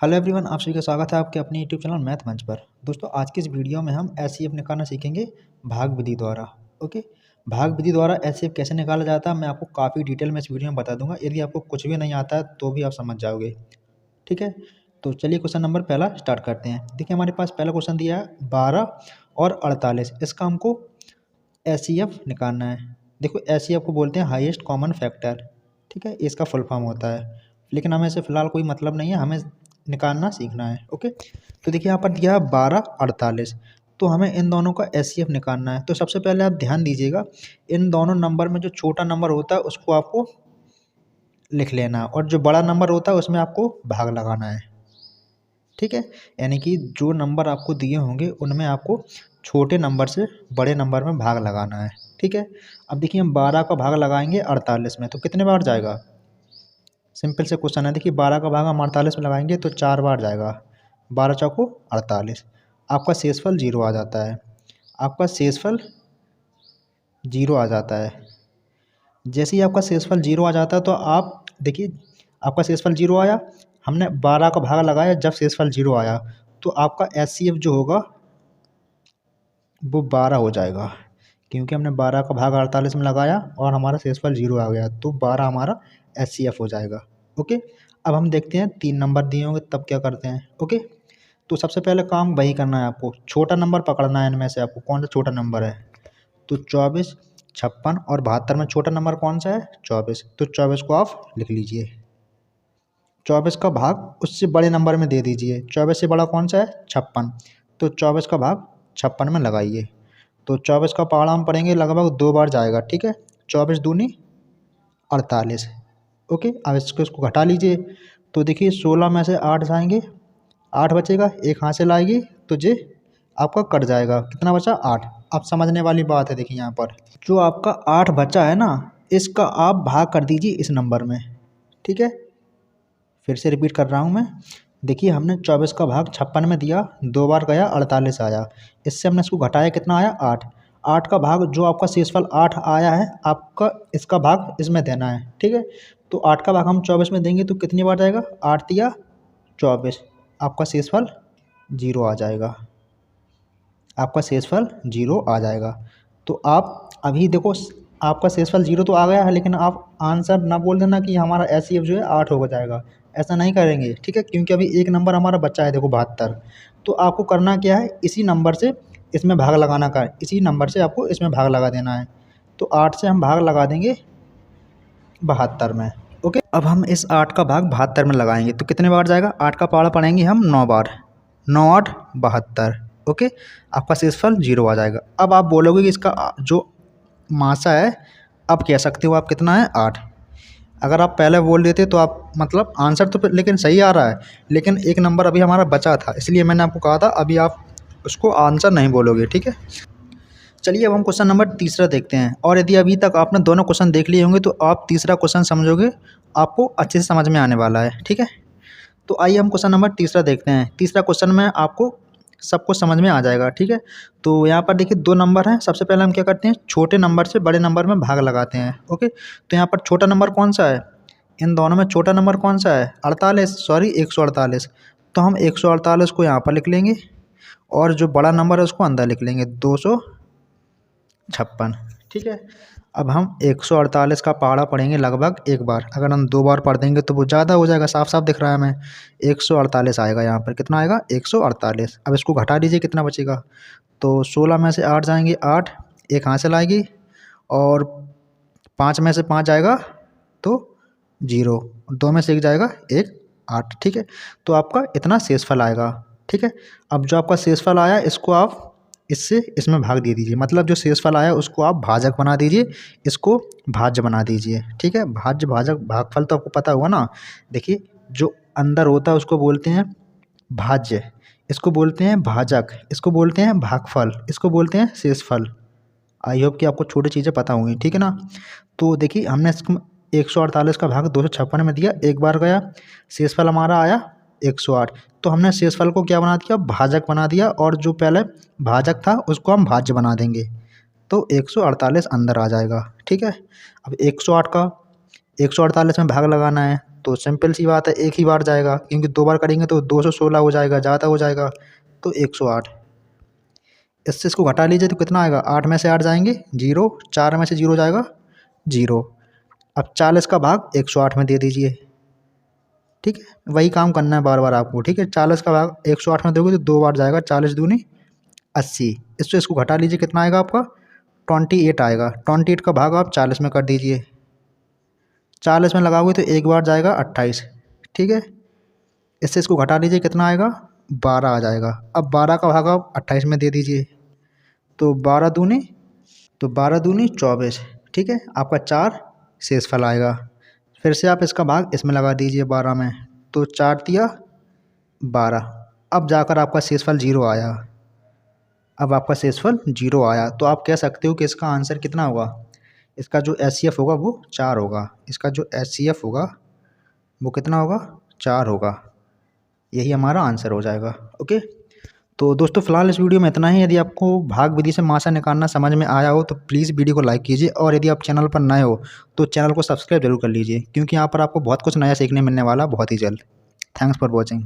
Hello everyone, आप सभी का स्वागत है आपके अपने यूट्यूब चैनल मैथ मंच पर। दोस्तों, आज की इस वीडियो में हम एचसीएफ निकालना सीखेंगे भाग विधि द्वारा। ओके, भाग विधि द्वारा एचसीएफ कैसे निकाला जाता है मैं आपको काफ़ी डिटेल में इस वीडियो में बता दूंगा। यदि आपको कुछ भी नहीं आता है तो भी आप समझ जाओगे। ठीक है, तो चलिए क्वेश्चन नंबर पहला स्टार्ट करते हैं। देखिए, हमारे पास पहला क्वेश्चन दिया है 12 और 48। इसका हमको एचसीएफ निकालना है। देखो, एचसीएफ को बोलते हैं हाईएस्ट कॉमन फैक्टर। ठीक है, इसका फुल फॉर्म होता है, लेकिन हमें इससे फिलहाल कोई मतलब नहीं है, हमें निकालना सीखना है। ओके, तो देखिए यहाँ पर दिया है 12 48। तो हमें इन दोनों का एचसीएफ निकालना है। तो सबसे पहले आप ध्यान दीजिएगा, इन दोनों नंबर में जो छोटा नंबर होता है उसको आपको लिख लेना है, और जो बड़ा नंबर होता है उसमें आपको भाग लगाना है। ठीक है, यानी कि जो नंबर आपको दिए होंगे उनमें आपको छोटे नंबर से बड़े नंबर में भाग लगाना है। ठीक है, अब देखिए हम 12 का भाग लगाएंगे 48 में, तो कितने बार जाएगा? सिंपल से क्वेश्चन है। देखिए, 12 का भाग हम 48 में लगाएंगे तो 4 बार जाएगा। 12 चौको 48। आपका शेषफल 0 आ जाता है। आपका शेषफल 0 आ जाता है। जैसे ही आपका शेषफल 0 आ जाता है तो आप देखिए, आपका शेषफल 0 आया, हमने 12 का भाग लगाया, जब शेषफल 0 आया तो आपका एचसीएफ जो होगा वो 12 हो जाएगा, क्योंकि हमने 12 का भाग 48 में लगाया और हमारा शेषफल 0 आ गया, तो 12 हमारा एचसीएफ हो जाएगा। ओके, अब हम देखते हैं 3 नंबर दिए होंगे तब क्या करते हैं। ओके, तो सबसे पहले काम वही करना है, आपको छोटा नंबर पकड़ना है। इनमें से आपको कौन सा छोटा नंबर है? तो 24, 56 और 72 में छोटा नंबर कौन सा है? 24। तो 24 को आप लिख लीजिए। 24 का भाग उससे बड़े नंबर में दे दीजिए। 24 से बड़ा कौन सा है? 56। तो 24 का भाग 56 में लगाइए। तो 24 का पहाड़ा हम पढ़ेंगे लगभग 2 बार जाएगा। ठीक है, 24 दूनी 48। ओके, अब इसको घटा लीजिए। तो देखिए, 16 में से 8 जाएंगे, 8 बचेगा, एक हाथ से लाएगी तो जे आपका कट जाएगा। कितना बचा? 8। अब समझने वाली बात है, देखिए यहाँ पर जो आपका 8 बचा है ना, इसका आप भाग कर दीजिए इस नंबर में। ठीक है, फिर से रिपीट कर रहा हूँ मैं। देखिए, हमने 24 का भाग 56 में दिया, 2 बार गया, 48 आया। इससे हमने इसको घटाया, कितना आया? 8। 8 का भाग जो आपका शेषफल 8 आया है, आपका इसका भाग इसमें देना है। ठीक है, तो 8 का भाग हम 24 में देंगे तो कितनी बार जाएगा? 8 तिया 24। आपका शेषफल 0 आ जाएगा। आपका शेषफल 0 आ जाएगा। तो आप अभी देखो, आपका शेषफल 0 तो आ गया है, लेकिन आप आंसर ना बोल देना कि हमारा एचसीएफ जो है 8 हो जाएगा। ऐसा नहीं करेंगे। ठीक है, क्योंकि अभी एक नंबर हमारा बचा है, देखो 72। तो आपको करना क्या है, इसी नंबर से इसमें भाग लगाना का है, इसी नंबर से आपको इसमें भाग लगा देना है। तो 8 से हम भाग लगा देंगे 72 में। ओके, अब हम इस 8 का भाग 72 में लगाएंगे तो कितने बार जाएगा? 8 का पहाड़ा पढ़ेंगे हम 9 बार। 9 8 72। ओके, आपका शेषफल 0 आ जाएगा। अब आप बोलोगे कि इसका जो मासा है, अब कह सकते हो आप कितना है? 8। अगर आप पहले बोल देते तो आप मतलब आंसर तो लेकिन सही आ रहा है, लेकिन एक नंबर अभी हमारा बचा था, इसलिए मैंने आपको कहा था अभी आप उसको आंसर नहीं बोलोगे। ठीक है, चलिए अब हम क्वेश्चन नंबर तीसरा देखते हैं। और यदि अभी तक आपने दोनों क्वेश्चन देख लिए होंगे तो आप तीसरा क्वेश्चन समझोगे, आपको अच्छे से समझ में आने वाला है। ठीक है, तो आइए हम क्वेश्चन नंबर तीसरा देखते हैं। तीसरा क्वेश्चन में आपको सब कुछ समझ में आ जाएगा। ठीक है, तो यहाँ पर देखिए 2 नंबर हैं। सबसे पहले हम क्या करते हैं, छोटे नंबर से बड़े नंबर में भाग लगाते हैं। ओके, तो यहाँ पर छोटा नंबर कौन सा है? इन दोनों में छोटा नंबर कौन सा है? 48, सॉरी 148। तो हम 148 को यहाँ पर लिख लेंगे, और जो बड़ा नंबर है उसको अंदर लिख लेंगे, 256। ठीक है, अब हम 148 का पहाड़ा पढ़ेंगे लगभग 1 बार। अगर हम 2 बार पढ़ देंगे तो वो ज़्यादा हो जाएगा, साफ साफ दिख रहा है हमें। 148 आएगा यहाँ पर, कितना आएगा? 148। अब इसको घटा दीजिए, कितना बचेगा? तो 16 में से 8 जाएंगे, 8, एक हाथ से लाएगी, और 5 में से 5 जाएगा तो 0, 2 में से 1 जाएगा 1, 8। ठीक है, तो आपका इतना शेषफल आएगा। ठीक है, अब जो आपका शेषफल आया इसको आप इससे इसमें भाग दे दीजिए, मतलब जो शेषफल आया उसको आप भाजक बना दीजिए, इसको भाज्य बना दीजिए। ठीक है, भाज्य भाजक भागफल तो आपको पता होगा ना। देखिए, जो अंदर होता है उसको बोलते हैं भाज्य, इसको बोलते हैं भाजक, इसको बोलते हैं भागफल, इसको बोलते हैं शेषफल। आई होप कि आपको छोटी चीज़ें पता होंगी। ठीक है ना, तो देखिए हमने इसको 148 का भाग 256 में दिया, 1 बार गया, शेषफल हमारा आया 108। तो हमने शेषफल को क्या बना दिया? भाजक बना दिया, और जो पहले भाजक था उसको हम भाज्य बना देंगे, तो 148 अंदर आ जाएगा। ठीक है, अब 108 का 148 में भाग लगाना है, तो सिंपल सी बात है एक ही बार जाएगा, क्योंकि 2 बार करेंगे तो 216 हो जाएगा, ज़्यादा हो जाएगा तो 108। इससे इसको घटा लीजिए तो कितना आएगा, 8 में से 8 जाएंगे 0, 4 में से 0 जाएगा 0। अब 40 का भाग 108 में दे दीजिए। ठीक है, वही काम करना है बार बार आपको। ठीक है, 40 का भाग 108 में दोगे तो 2 बार जाएगा, 40 दूनी 80। इससे इसको घटा लीजिए कितना आएगा आपका, 28 आएगा। 28 का भाग आप 40 में कर दीजिए, 40 में लगाओगे तो एक बार जाएगा 28। ठीक है, इससे इसको घटा लीजिए कितना आएगा, 12 आ जाएगा। अब 12 का भाग आप 28 में दे दीजिए, तो 12 दूनी 24। ठीक है, आपका 4 शेषफल आएगा। फिर से आप इसका भाग इसमें लगा दीजिए 12 में, तो 4 तिया 12। अब जाकर आपका शेषफल 0 आया। अब आपका शेषफल 0 आया तो आप कह सकते हो कि इसका आंसर कितना होगा, इसका जो एचसीएफ होगा वो 4 होगा। इसका जो एचसीएफ होगा वो कितना होगा, 4 होगा। यही हमारा आंसर हो जाएगा। ओके, तो दोस्तों फिलहाल इस वीडियो में इतना ही। यदि आपको भाग विधि से मासा निकालना समझ में आया हो तो प्लीज़ वीडियो को लाइक कीजिए, और यदि आप चैनल पर नए हो तो चैनल को सब्सक्राइब जरूर कर लीजिए, क्योंकि यहाँ पर आपको बहुत कुछ नया सीखने मिलने वाला बहुत ही जल्द। Thanks for watching.